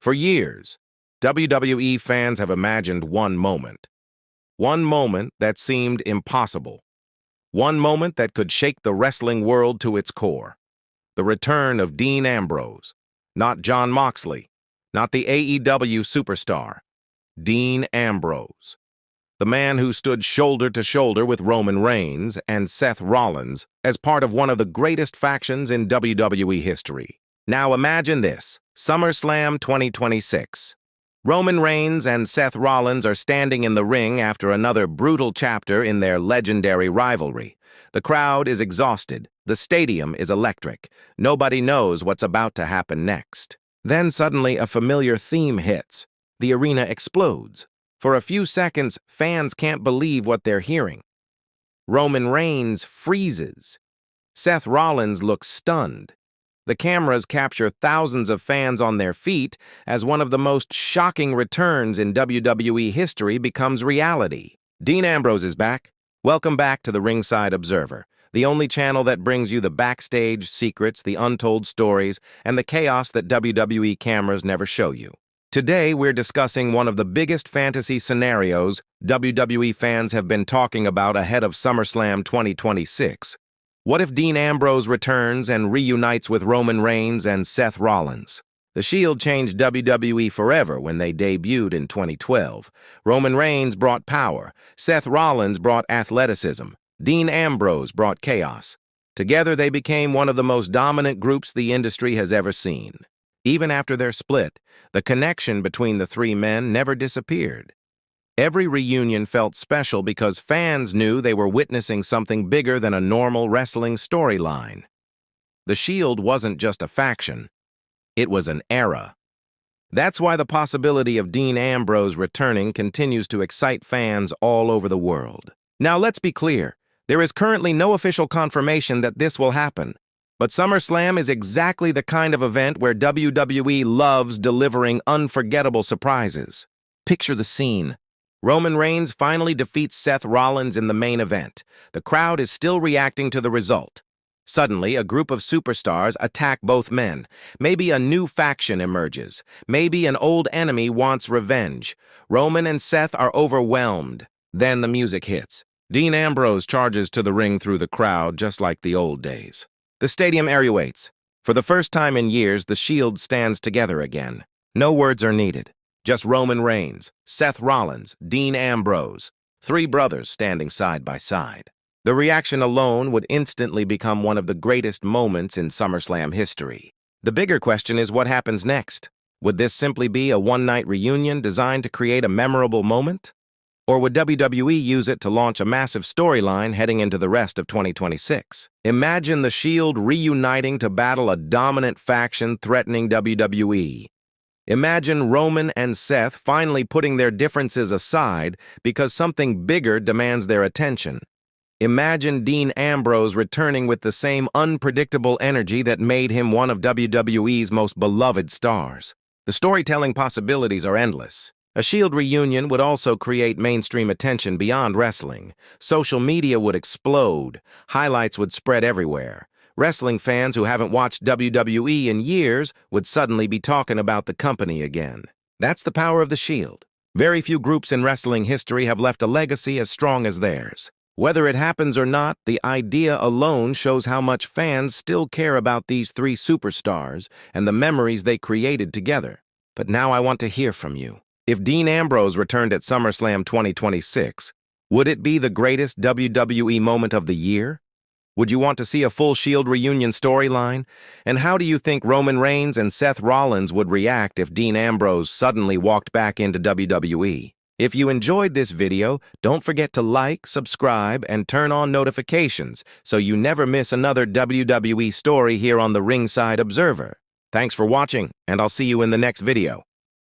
For years, WWE fans have imagined one moment that seemed impossible, one moment that could shake the wrestling world to its core. The return of Dean Ambrose, not Jon Moxley, not the AEW superstar, Dean Ambrose, the man who stood shoulder to shoulder with Roman Reigns and Seth Rollins as part of one of the greatest factions in WWE history. Now imagine this, SummerSlam 2026. Roman Reigns and Seth Rollins are standing in the ring after another brutal chapter in their legendary rivalry. The crowd is exhausted. The stadium is electric. Nobody knows what's about to happen next. Then suddenly a familiar theme hits. The arena explodes. For a few seconds, fans can't believe what they're hearing. Roman Reigns freezes. Seth Rollins looks stunned. The cameras capture thousands of fans on their feet as one of the most shocking returns in WWE history becomes reality. Dean Ambrose is back. Welcome back to the Ringside Observer, the only channel that brings you the backstage secrets, the untold stories, and the chaos that WWE cameras never show you. Today, we're discussing one of the biggest fantasy scenarios WWE fans have been talking about ahead of SummerSlam 2026. What if Dean Ambrose returns and reunites with Roman Reigns and Seth Rollins? The Shield changed WWE forever when they debuted in 2012. Roman Reigns brought power. Seth Rollins brought athleticism. Dean Ambrose brought chaos. Together, they became one of the most dominant groups the industry has ever seen. Even after their split, the connection between the three men never disappeared. Every reunion felt special because fans knew they were witnessing something bigger than a normal wrestling storyline. The Shield wasn't just a faction. It was an era. That's why the possibility of Dean Ambrose returning continues to excite fans all over the world. Now, let's be clear. There is currently no official confirmation that this will happen. But SummerSlam is exactly the kind of event where WWE loves delivering unforgettable surprises. Picture the scene. Roman Reigns finally defeats Seth Rollins in the main event. The crowd is still reacting to the result. Suddenly, a group of superstars attack both men. Maybe a new faction emerges. Maybe an old enemy wants revenge. Roman and Seth are overwhelmed. Then the music hits. Dean Ambrose charges to the ring through the crowd just like the old days. The stadium eruates. For the first time in years, the Shield stands together again. No words are needed. Just Roman Reigns, Seth Rollins, Dean Ambrose, three brothers standing side by side. The reaction alone would instantly become one of the greatest moments in SummerSlam history. The bigger question is what happens next. Would this simply be a one-night reunion designed to create a memorable moment? Or would WWE use it to launch a massive storyline heading into the rest of 2026? Imagine the Shield reuniting to battle a dominant faction threatening WWE. Imagine Roman and Seth finally putting their differences aside because something bigger demands their attention. Imagine Dean Ambrose returning with the same unpredictable energy that made him one of WWE's most beloved stars. The storytelling possibilities are endless. A Shield reunion would also create mainstream attention beyond wrestling. Social media would explode. Highlights would spread everywhere. Wrestling fans who haven't watched WWE in years would suddenly be talking about the company again. That's the power of the Shield. Very few groups in wrestling history have left a legacy as strong as theirs. Whether it happens or not, the idea alone shows how much fans still care about these three superstars and the memories they created together. But now I want to hear from you. If Dean Ambrose returned at SummerSlam 2026, would it be the greatest WWE moment of the year? Would you want to see a full Shield reunion storyline? And how do you think Roman Reigns and Seth Rollins would react if Dean Ambrose suddenly walked back into WWE? If you enjoyed this video, don't forget to like, subscribe, and turn on notifications so you never miss another WWE story here on the Ringside Observer. Thanks for watching, and I'll see you in the next video.